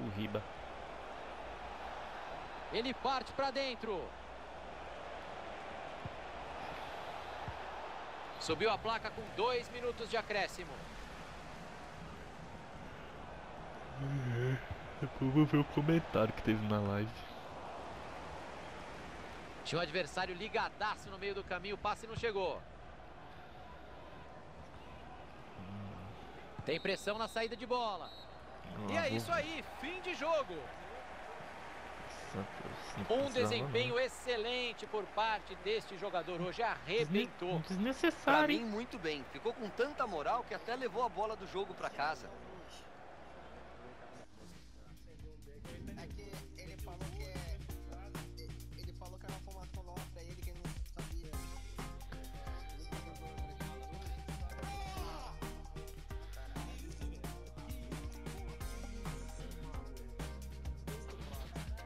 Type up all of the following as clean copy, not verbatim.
O Riba. Ele parte pra dentro. Subiu a placa com 2 minutos de acréscimo. Depois eu vou ver o comentário que teve na live. Tinha um adversário ligadaço no meio do caminho, o passe não chegou. Tem pressão na saída de bola. E é isso aí, fim de jogo. Um desempenho excelente por parte deste jogador hoje, arrebentou. Pra Desnecessário. mim, muito bem. Ficou com tanta moral que até levou a bola do jogo pra casa. É que ele falou que era uma formação nova pra ele que ele não sabia.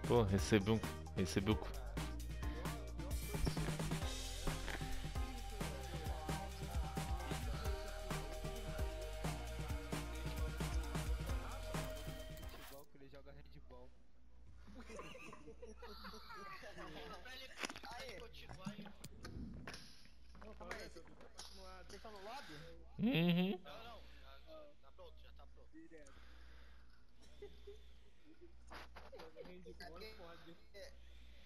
Pô, recebeu. Futebol que ele joga handball. Aí, continuar aí. Calma aí, vocês estão no lobby? Uhum. Não. Tá pronto, já tá pronto. Direto. Handball é foda.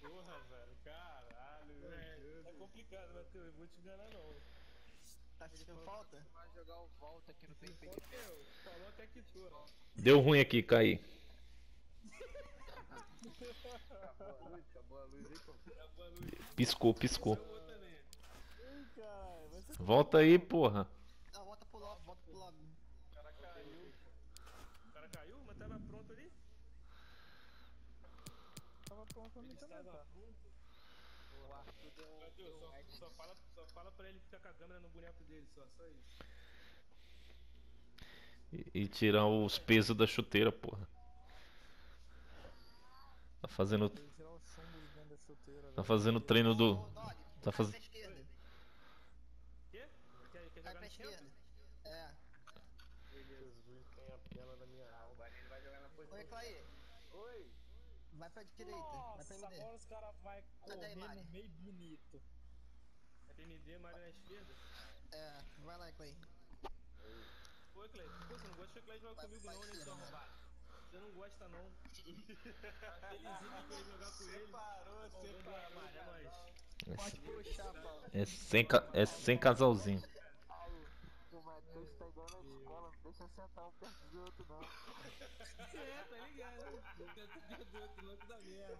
Porra, velho, caralho, velho. É complicado, Matheus, eu vou te enganar não. Tá sentindo falta? Vai jogar o volta aqui no PNP. Falou até que tu, ó. Deu ruim aqui, Caí. Acabou a luz aí, pô. Acabou a luz. Piscou. Ih, caralho, vai ser... Volta aí, porra. Não, volta pro lobby. O cara caiu. O cara caiu, mas tava pronto ali? Tava pronto ali também, tá? O Arthur deu Matheus, só fala pra ele ficar com a câmera no boneco dele, só isso. E tirar os pesos da chuteira, porra. Tá fazendo. Tem que tirar o chumbo dentro da chuteira. Tá fazendo treino do. Dog, Tá vai pra fazendo. esquerda. Quê? Quer Vai jogar pra no esquerda. centro? É. Jesus, tem a pena da minha alma. Ele vai jogar na posição. Oi, Clay. Oi! Vai pra direita. Vai pra Nossa, MD. agora os caras vão Cadê correr a Mari? no meio bonito. É PMD, Mário na esquerda? É, vai lá, Clay. Oi, Clay. Pô, você não gosta que o Clay joga Vai comigo pra não, né, seu esquerda. arrombado? Você não gosta não. Tá felizinho que queria jogar com ele. Separou, Mário, é nóis. Pode puxar, Paulo. É sem casalzinho. O Matheus tá igual na escola, não deixa sentar um perto do outro, não. É, tá ligado? Não do outro louco da merda.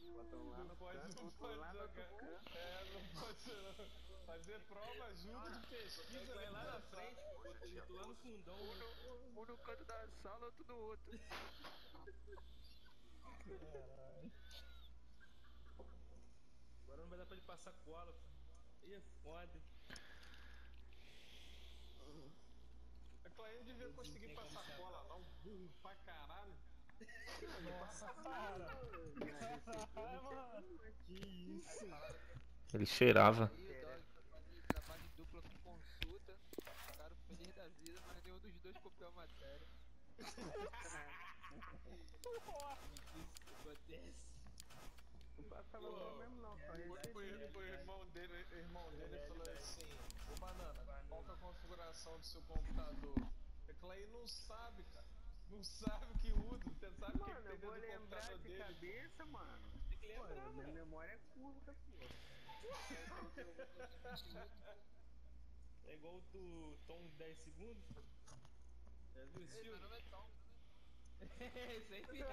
Não pode jogar. Não pode não. Fazer prova junto de pesquisa vai lá na frente, pô. Eu tô lá no fundão. Um no canto da sala, outro no outro. Caralho. Agora não vai dar pra ele passar cola, pô. Aí é foda. A Clay devia conseguir passar cola lá, um burro pra caralho. Nossa, para! Caralho, mano! Que isso? Ele cheirava. Aí o Dog tá fazendo trabalho em dupla com consulta. Ficaram feliz da vida, mas nenhum dos dois copiou a matéria. Isso acontece. Não passava bem mesmo não, só o irmão dele falou assim, ô Banana, qual que é a configuração do seu computador? A Clay não sabe, cara. Não sabe o que usa, você sabe o que tem dentro do computador dele. Cabeça, mano. Tem que lembrar, Minha mano. memória é curta, pô. É igual o do Tom 10 segundos. Já viu esse filme? Meu nome é Tom. É, isso aí mesmo.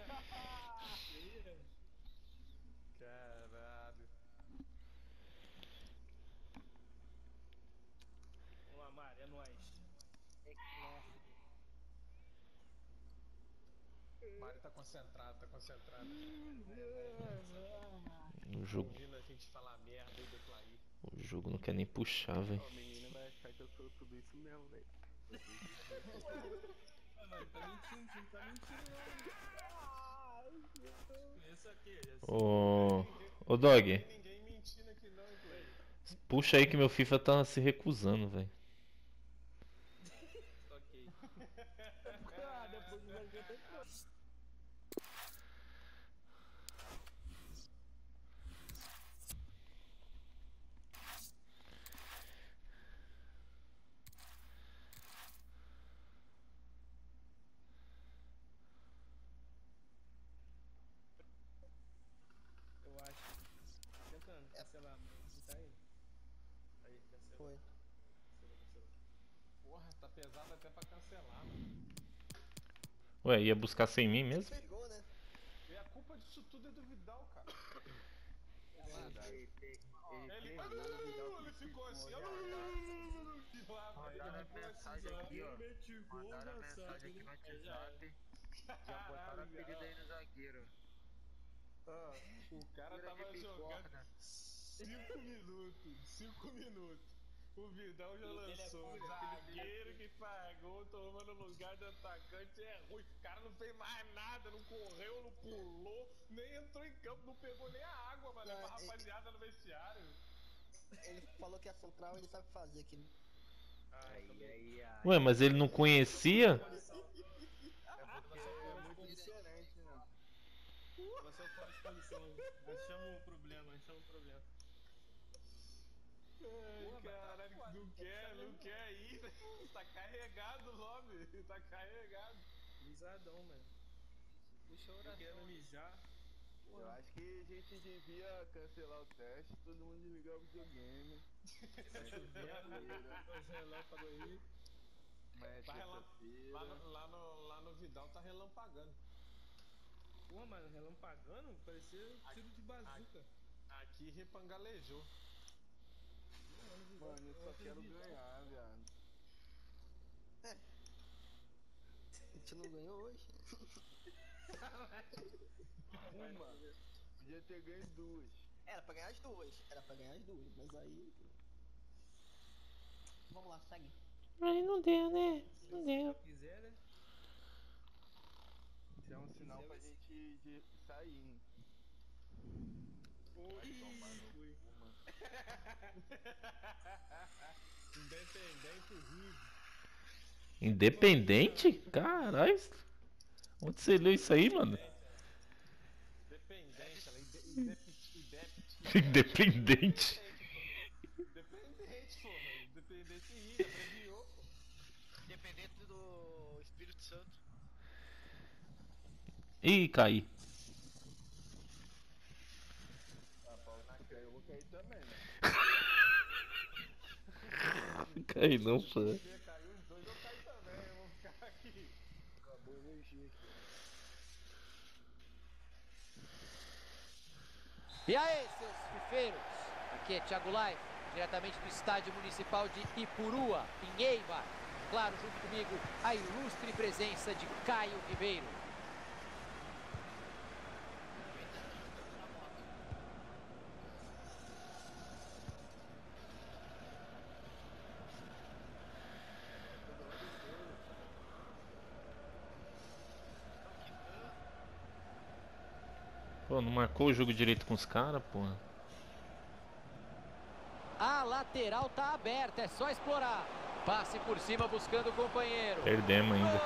Caralho. Vamos lá, Mário, é nóis. Mário tá concentrado. O jogo, Ouvindo a gente falar merda aí do Clay. o jogo não quer nem puxar, velho. O menino vai achar que eu sou tudo isso mesmo, velho. Mano, tá mentindo, você não tá mentindo não. Isso aqui, Ô Dog, Ninguém mentindo aqui não, hein, Clay. puxa aí que meu FIFA tá se recusando, velho. ok. ranquei. Ah, depois do ranquei tem que... Eu acho. Tô tentando cancelar, mas não tá indo. Aí, cancelou. Foi. Cancelou. Porra, tá pesado até pra cancelar, mano. Ué, ia buscar sem mim mesmo? Pegou, né? E a culpa disso tudo é do Vidal, cara. Ele Ele ficou assim, ó. Mandaram mensagem aqui, ó. Mandaram mensagem aqui no WhatsApp. Já botaram apelido aí no zagueiro. O cara Tira de tava jogando bigorna. 5 minutos. O Vidal já lançou. Zagueiro que pagou, tomando lugar do atacante é ruim. O cara não fez mais nada, não correu, não pulou, nem entrou em campo, não pegou nem a água, mano. Pra rapaziada no vestiário. Ele falou que a central ele sabe fazer aqui. Aí. Ué, mas ele não conhecia? É porque é muito diferente, né? Você é fora de condição. Achamos um problema. Ai, caralho, não quer ir, né? Tá carregado o nome, tá carregado. Lisadão, mano. Puxa a Eu oração. quero mijar. Eu acho que a gente devia cancelar o teste, todo mundo desligar o videogame. Os relâmpagos aí. Amanhã é Tá terça-feira. lá no Vidal tá relampagando. Pô, mano, relampagando? Parecia tiro de bazuca. Aqui repangalejou. Mano, eu só quero ganhar, viado. A gente não ganhou hoje. Uma. Podia ter ganho duas. Era pra ganhar as duas. Mas aí. Vamos lá, segue. Aí não deu, né? Não Se deu. eu quiser, né? Isso é um sinal pra gente sair, né? Vai tomar no cu, mano. Independente Rio. Independente? Caralho. Onde você leu isso aí, mano? Dependente, ela Independente. Independente, porra. Independente Rio, abreviou, pô. Independente do Espírito Santo. Ih, caí. Ah, Paulo, se cair, eu vou cair também, né? Caí não, pô. Você caiu os dois, eu caí também. Eu vou ficar aqui. Acabou a energia aqui. E aí, seus fifeiros? Aqui é Thiago Life, diretamente do Estádio Municipal de Ipurua, em Eibar. Claro, junto comigo, a ilustre presença de Caio Ribeiro. Pô, não marcou o jogo direito com os caras, porra. A lateral tá aberta, é só explorar. Passe por cima buscando o companheiro. Perdemos ainda.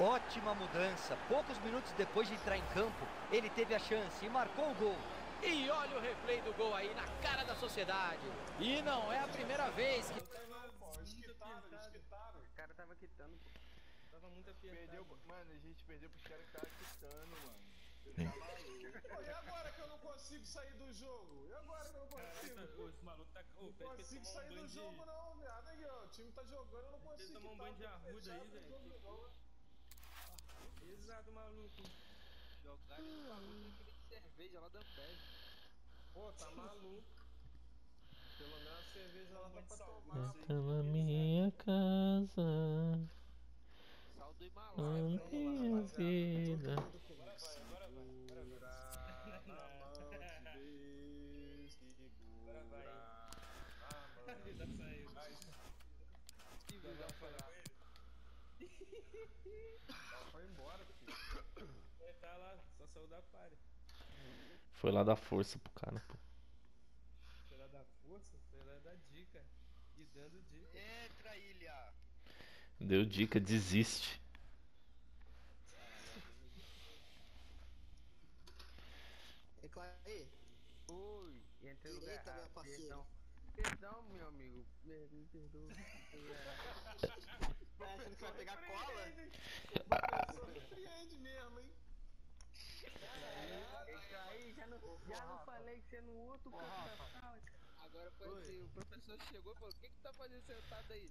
Ótima mudança. Poucos minutos depois de entrar em campo, ele teve a chance e marcou o gol. E olha o replay do gol aí na cara da sociedade. E não é a primeira vez que... Esquitaram. O cara tava quitando, pô. Tava muito apertado. Mano, a gente perdeu pros caras que tava quitando, mano. Você tá maluco. Pô, e agora que eu não consigo sair do jogo? E agora que eu não consigo? Caraca, os malucos tá. Não consigo sair do jogo não, viado. Aí, ó, o time tá jogando, eu não consigo. Tem que tomar um banho de arruda aí, velho. Exato, maluco. Jogar de bagulho daquele de cerveja lá da Ambev. Pô, tá maluco. Pelo menos a cerveja lá dá pra tomar. Entra na minha casa. Sal do Himalaia. A minha vida. Agora vai. Segura na mão de Deus, segura vai. na mão. Já saiu. Foi embora, filho. Ele tá lá, só saiu da party. Foi lá dar força pro cara, pô. Foi lá da força, foi lá da dica. E Dando dica. Entra, Ilha. Deu dica, desiste. Reclaí. Oi, entrei no lugar Direita, meu errado. parceiro. Perdão, meu amigo. Me perdoa. Tá achando que você vai pegar cola? Surpreende mesmo, hein? Aí, já não falei que você no outro canto da sala, cara. Agora foi assim, o professor chegou e falou, o que tá fazendo sentado aí?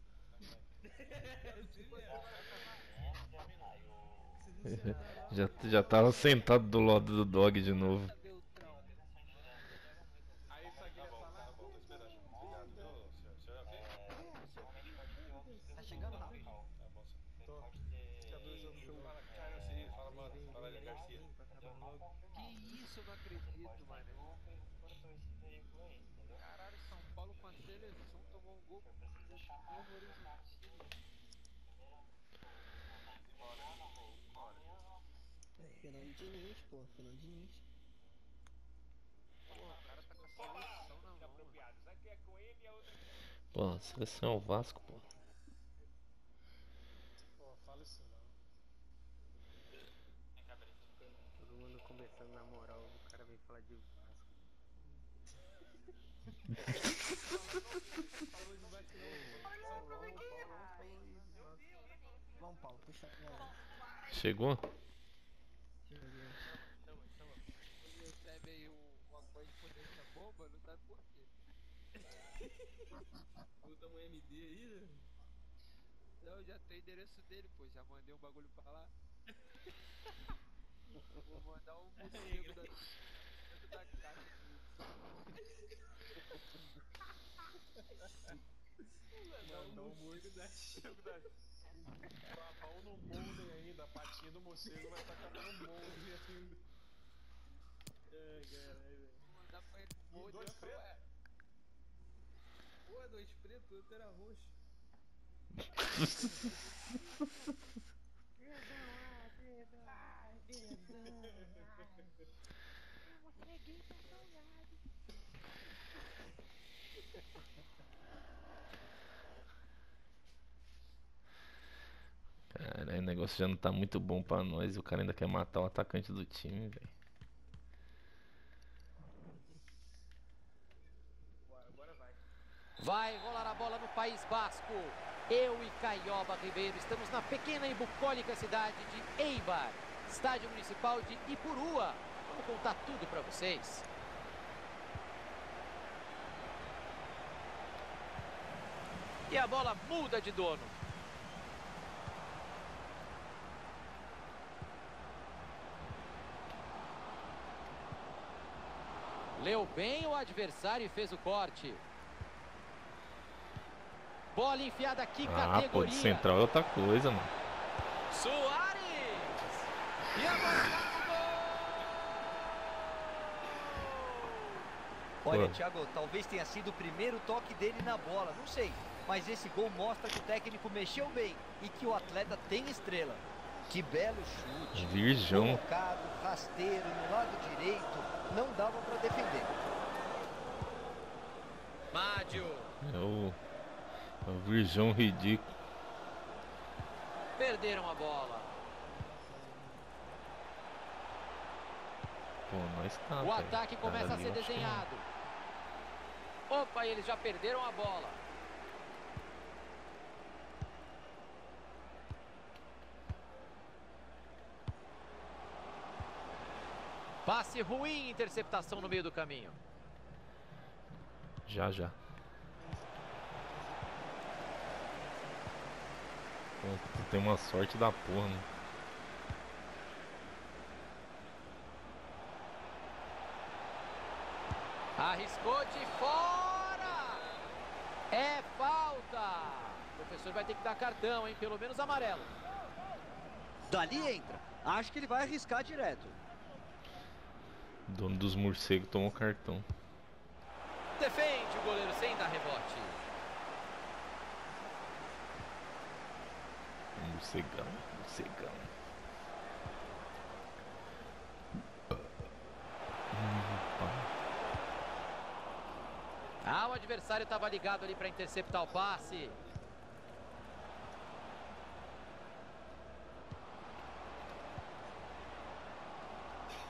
Já tava sentado do lado do dog de novo. Beltrão. Aí só queria falar. Tá bom, tô esperando. Obrigado, viu, senhor? O senhor é ok? Tá chegando rápido. Tá bom, senhor. Tô. Já abriu o jogo do Fala, Garcia. Fala, mano. Fala aí, Garcia. Que isso, eu não acredito, mano. Caralho, São Paulo com a seleção tomou um gol novo Horizontino. Fernando Diniz, pô. Fernando Diniz. Porra, o cara tá com a seleção na mão, mano. Pô, a seleção é o Vasco, pô. Pô, fala isso não. Todo mundo conversando na moral, o cara vem falar de Vasco. Falou de Vasco não. Vamos, Paulo, puxa. Chegou? Ele recebe aí uma coisa de potência bomba, não sabe por quê. Botar um MD aí, né? Não, eu já tenho o endereço dele, pô. Já mandei um bagulho pra lá. Vou mandar um morcego dentro da caixa de Mandou um morcego da a mão no molde ainda. A patinha do morcego vai estar cabendo no molde ainda. Ai, caralho, velho. Vou mandar pra ele com molde. Dois pretos? Pô, dois pretos, outro era roxo. Cara, o negócio já não tá muito bom pra nós. O cara ainda quer matar o atacante do time, velho. Agora vai. Vai rolar a bola no País Basco. Eu e Caioba Ribeiro estamos na pequena e bucólica cidade de Eibar, estádio municipal de Ipurua. Vamos contar tudo pra vocês. E a bola muda de dono. Leu bem o adversário e fez o corte. Bola enfiada aqui, Ah, categoria. pô, de central é outra coisa, mano. Soares! E a bola no gol! Olha, Pô. Thiago, talvez tenha sido o primeiro toque dele na bola, não sei. Mas esse gol mostra que o técnico mexeu bem e que o atleta tem estrela. Que belo chute. Virgão. Colocado, rasteiro, no lado direito. Não dava para defender. Mádio. É o virgão ridículo. Perderam a bola. Pô, nós tá. O velho. ataque Cara começa a ali, ser eu acho que não. desenhado. Opa, eles já perderam a bola. Passe ruim, interceptação no meio do caminho. Já. Pô, tu tem uma sorte da porra, né? Arriscou de fora. É falta. O professor vai ter que dar cartão, hein? Pelo menos amarelo. Dali entra. Acho que ele vai arriscar direto. O dono dos morcegos tomou cartão. Defende o goleiro sem dar rebote. Morcegão. A o adversário estava ligado ali para interceptar o passe.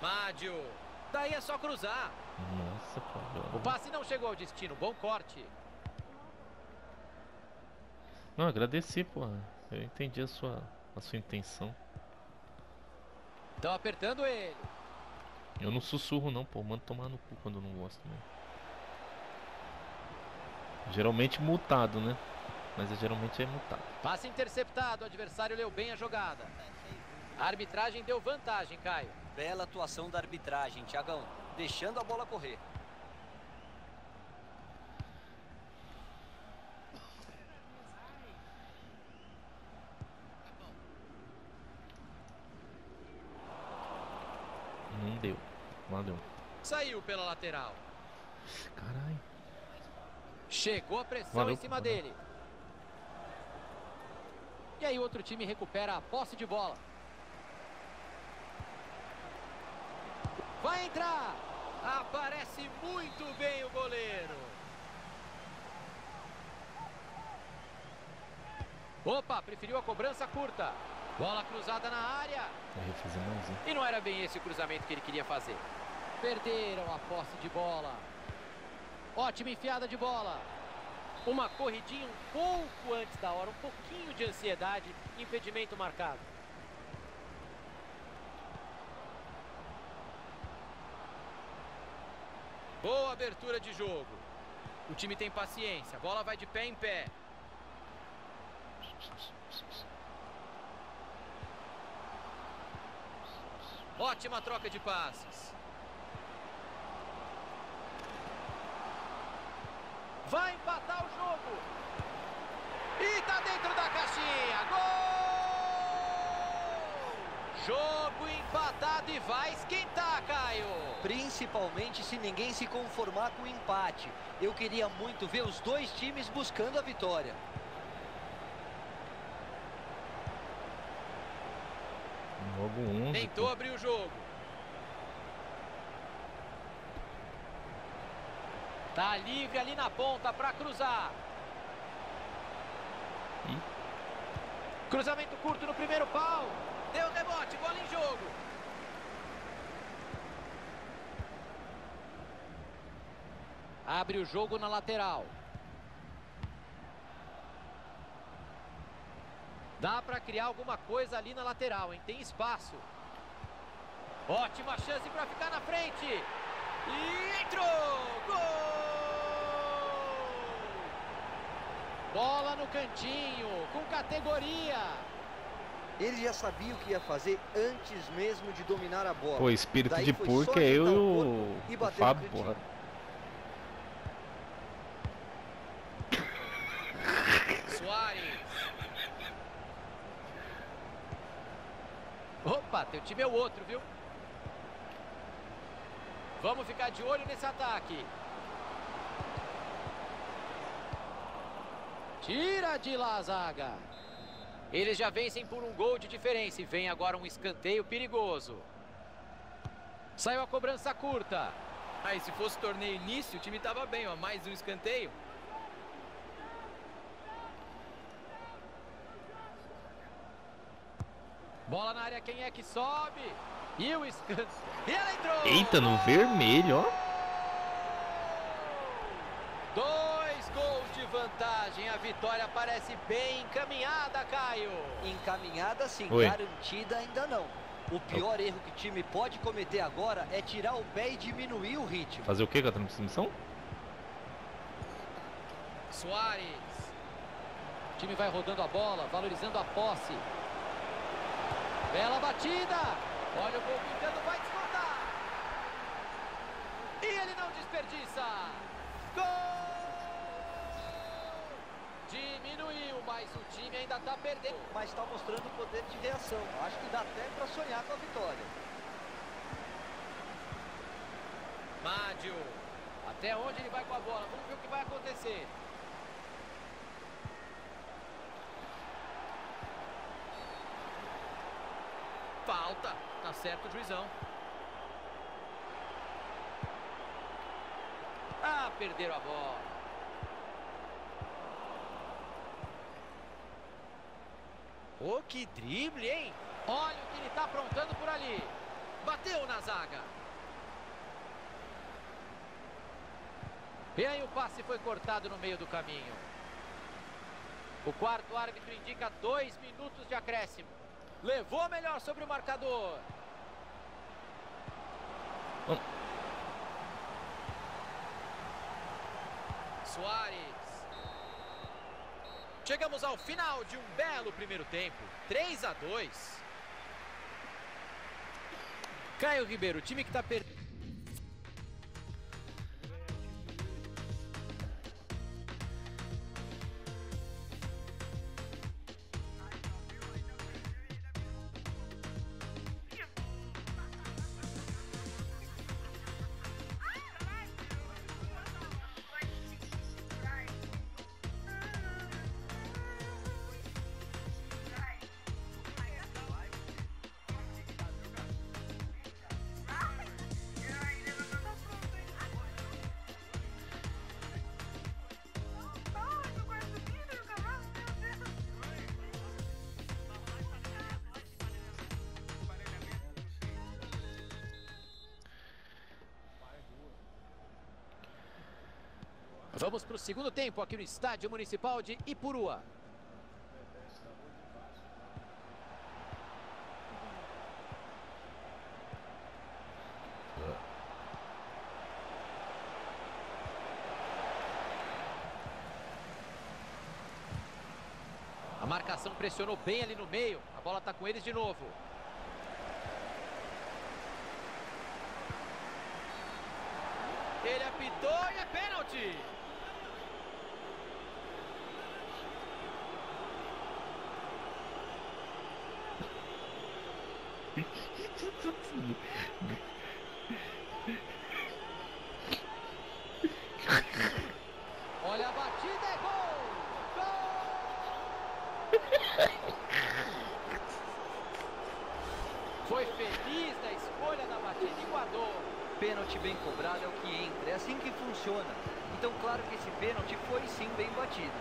Mádio. Daí é só cruzar. Nossa, pô. O passe não chegou ao destino. Bom corte. Não, agradeci, pô. Eu entendi a sua intenção. Estão apertando ele. Eu não sussurro não, pô. Mando tomar no cu quando eu não gosto, né? Geralmente multado, né? Mas geralmente é multado. Passe interceptado. O adversário leu bem a jogada. A arbitragem deu vantagem, Caio. Bela atuação da arbitragem, Thiagão. Deixando a bola correr. Não deu. Valeu. Saiu pela lateral. Caralho. Chegou a pressão Valeu, em cima valeu. dele. E aí o outro time recupera a posse de bola. Vai entrar. Aparece muito bem o goleiro. Opa, preferiu a cobrança curta. Bola cruzada na área. Vai fazer mais um. E não era bem esse o cruzamento que ele queria fazer. Perderam a posse de bola. Ótima enfiada de bola. Uma corridinha um pouco antes da hora. Um pouquinho de ansiedade. Impedimento marcado. Boa abertura de jogo. O time tem paciência. A bola vai de pé em pé. Ótima troca de passes. Vai empatar o jogo. E tá dentro da caixinha. Gol! Jogo empatado e vai esquentar, Caio. Principalmente se ninguém se conformar com o empate. Eu queria muito ver os dois times buscando a vitória. Logo 11. Tentou pô. abrir o jogo. Tá livre ali na ponta para cruzar. Ih. Cruzamento curto no primeiro pau. Deu rebote, bola em jogo. Abre o jogo na lateral. Dá para criar alguma coisa ali na lateral, hein? Tem espaço. Ótima chance para ficar na frente. E entrou! Gol! Bola no cantinho, com categoria. Ele já sabia o que ia fazer antes mesmo de dominar a bola. Pô, espírito Daí de foi porco só é eu ajeitar e o corpo e o bater no Fábio, cantinho. porra. Soares. Opa, teu time é o outro, viu? Vamos ficar de olho nesse ataque. Tira de lá a zaga. Eles já vencem por um gol de diferença e vem agora um escanteio perigoso. Saiu a cobrança curta. Aí, se fosse torneio início, o time tava bem, ó. Mais um escanteio. Bola na área, quem é que sobe? E o escanteio. E ela entrou! Eita, no vermelho, ó. 2 gols de vantagem. A vitória parece bem encaminhada, Caio. Encaminhada sim, Oi. garantida ainda não. O pior erro que o time pode cometer agora é tirar o pé e diminuir o ritmo. Fazer o que com a transmissão? Soares. O time vai rodando a bola, valorizando a posse. Bela batida. Olha o gol pintando, vai descontar. E ele não desperdiça. Gol! Diminuiu, mas o time ainda está perdendo. Mas está mostrando poder de reação. Acho que dá até para sonhar com a vitória. Mádio. Até onde ele vai com a bola? Vamos ver o que vai acontecer. Falta. Tá certo o juizão. Ah, perderam a bola. Oh, que drible, hein? Olha o que ele tá aprontando por ali. Bateu na zaga. E aí o passe foi cortado no meio do caminho. O quarto árbitro indica 2 minutos de acréscimo. Levou melhor sobre o marcador. Suárez. Chegamos ao final de um belo primeiro tempo. 3-2. Caio Ribeiro, o time que tá perdendo. Vamos para o segundo tempo aqui no Estádio Municipal de Ipurua. A marcação pressionou bem ali no meio. A bola está com eles de novo. Ele apitou e é pênalti. Olha a batida, é gol! Gol! Foi feliz na escolha da batida e guardou. Pênalti bem cobrado é o que entra, é assim que funciona. Então claro que esse pênalti foi sim bem batido.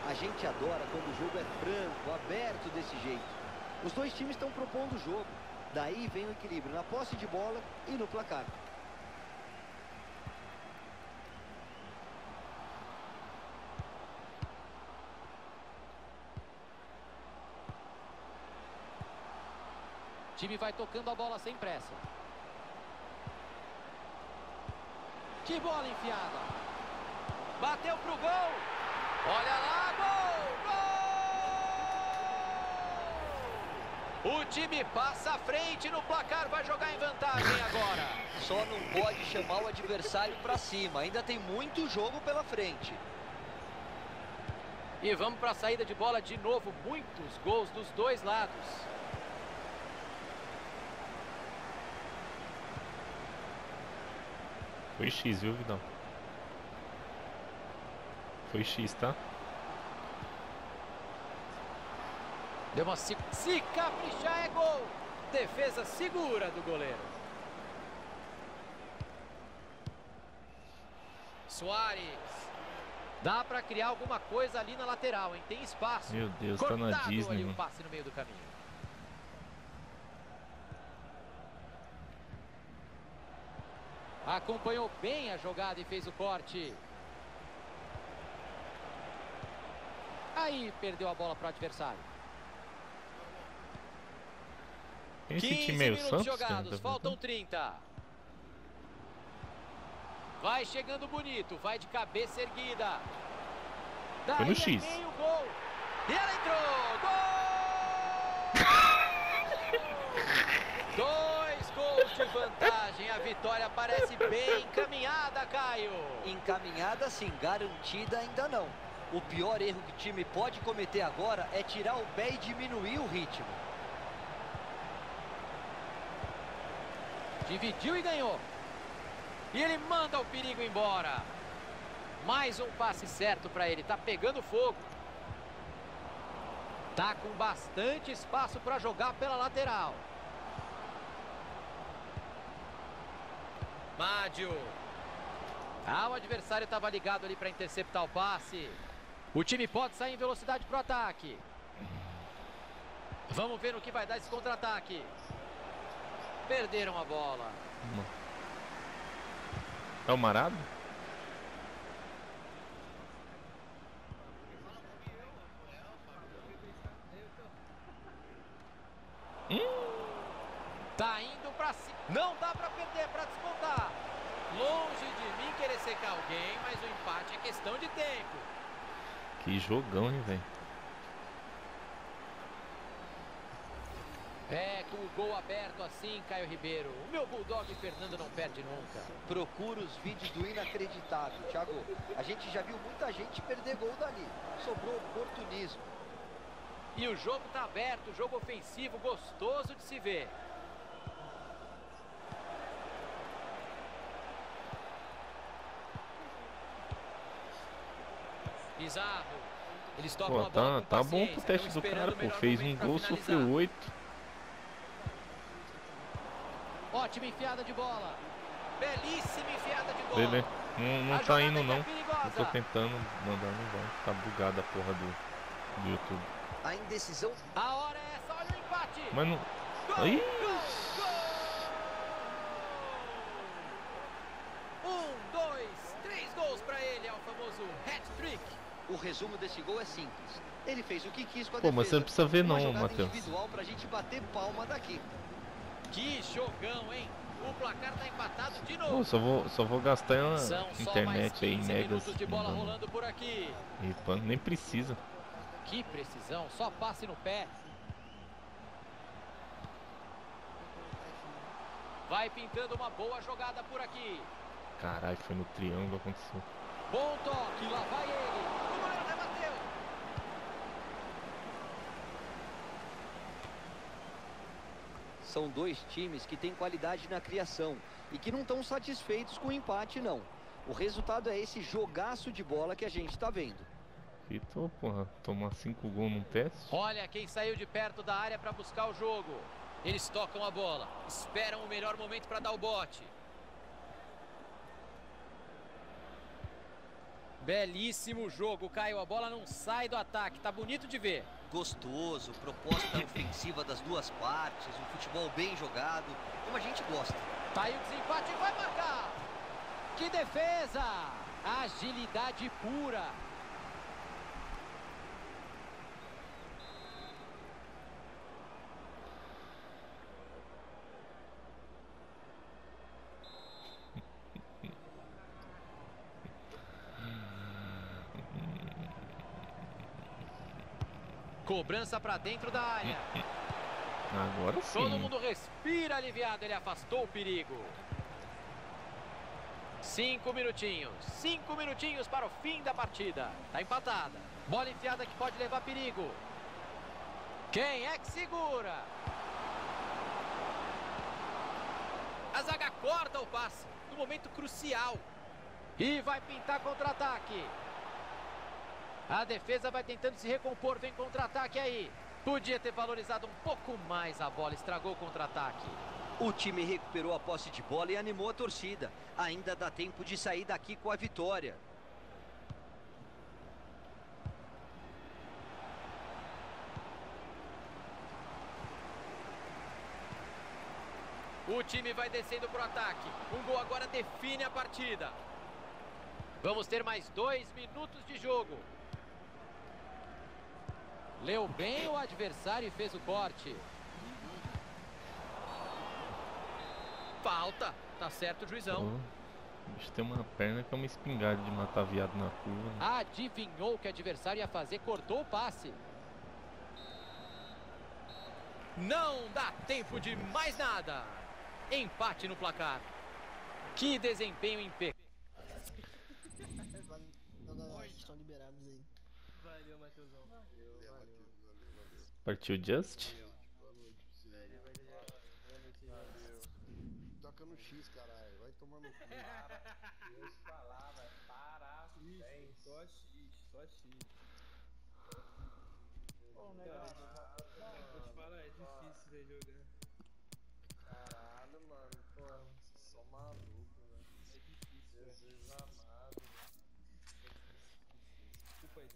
A gente adora quando o jogo é franco, aberto desse jeito. Os dois times estão propondo o jogo. Daí vem o equilíbrio na posse de bola e no placar. O time vai tocando a bola sem pressa. Que bola enfiada. Bateu pro gol. Olha lá, gol! O time passa à frente no placar, vai jogar em vantagem agora. Só não pode chamar o adversário para cima, ainda tem muito jogo pela frente. E vamos para a saída de bola de novo, muitos gols dos dois lados. Foi X, viu, Vidal? Foi X, tá? Deu uma se caprichar é gol. Defesa segura do goleiro. Suárez. Dá pra criar alguma coisa ali na lateral, hein? Tem espaço. Meu Deus, cortado tá na Disney, ali mano. um passe no meio do caminho. Acompanhou bem a jogada e fez o corte. Aí perdeu a bola para o adversário. Esse 15 time é o minutos Santos? jogados, faltam 30. Vai chegando bonito, vai de cabeça erguida. Daí Foi no X. Meio gol. E ela entrou! Gol! 2 gols de vantagem. A vitória parece bem encaminhada, Caio. Encaminhada sim, garantida ainda não. O pior erro que o time pode cometer agora é tirar o pé e diminuir o ritmo. Dividiu e ganhou. E ele manda o perigo embora. Mais um passe certo para ele. Tá pegando fogo. Tá com bastante espaço para jogar pela lateral. Mádio. O adversário estava ligado ali para interceptar o passe. O time pode sair em velocidade para o ataque. Vamos ver o que vai dar esse contra-ataque. Perderam a bola. É o Marado? Tá indo pra cima. Não dá pra perder, pra descontar. Longe de mim querer secar alguém, mas o empate é questão de tempo. Que jogão, hein, velho. É, com o gol aberto assim, Caio Ribeiro. O meu Bulldog Fernando não perde nunca. Procura os vídeos do inacreditável, Thiago. A gente já viu muita gente perder gol dali. Sobrou oportunismo. E o jogo tá aberto, jogo ofensivo, gostoso de se ver. Pizarro. Eles tocam Pô, a bola com tá bom paciência, pro teste estão do esperando cara, o pô. melhor Fez um momento pra gol, finalizar. sofreu 8. Ótima enfiada de bola. Belíssima enfiada de bola. Beleza. Não A tá jogada indo, é não. perigosa. Eu tô tentando mandar, não vai. Tá bugada a porra do YouTube. A indecisão. A hora é essa, olha o empate. Mas não... Gol, Ih! Gol! 1, 2, 3 gols pra ele, é o famoso hat-trick. O resumo desse gol é simples. Ele fez o que quis com a Pô, defesa. mas você não precisa ver Uma não, jogada Matheus. individual pra gente bater palma daqui. Que jogão, hein? O placar tá empatado de novo. Pô, só vou gastar a São só internet mais aí em 15 megas. minutos de bola Não, rolando por aqui. e, pô, nem precisa. Que precisão, só passe no pé. Vai pintando uma boa jogada por aqui. Caralho, foi no triângulo, aconteceu. Bom toque, lá vai ele. O goleiro rebateu. São dois times que têm qualidade na criação e que não estão satisfeitos com o empate, não. O resultado é esse jogaço de bola que a gente está vendo. Vitor, porra, tomar 5 gols num teste. Olha quem saiu de perto da área para buscar o jogo. Eles tocam a bola, esperam o melhor momento para dar o bote. Belíssimo jogo, Caio. A bola não sai do ataque, tá bonito de ver. Gostoso, proposta ofensiva das duas partes, um futebol bem jogado, como a gente gosta. Tá aí o desempate e vai marcar. Que defesa! Agilidade pura. Cobrança para dentro da área. Agora sim. Todo mundo respira aliviado, ele afastou o perigo. 5 minutinhos para o fim da partida. Tá empatada. Bola enfiada que pode levar perigo. Quem é que segura? A zaga corta o passe no momento crucial. E vai pintar contra-ataque. A defesa vai tentando se recompor, vem contra-ataque aí. Podia ter valorizado um pouco mais a bola, estragou o contra-ataque. O time recuperou a posse de bola e animou a torcida. Ainda dá tempo de sair daqui com a vitória. O time vai descendo pro ataque. Um gol agora define a partida. Vamos ter mais 2 minutos de jogo. Leu bem o adversário e fez o corte. Falta. Tá certo o juizão. O bicho tem uma perna que é uma espingarda de matar viado na curva. Né? Adivinhou o que o adversário ia fazer, cortou o passe. Não dá tempo de mais nada. Empate no placar. Que desempenho impecável. Estão liberados aí. Valeu, Matheusão. Partiu Just. Toca no X, caralho. Vai tomar no cu. Eu falava, parabéns. Só X. Ô, negócio. Vou te falar, é difícil ver jogar. Caralho, mano. Pô, vocês são malucos, velho. É difícil. Jesus amado. Desculpa aí,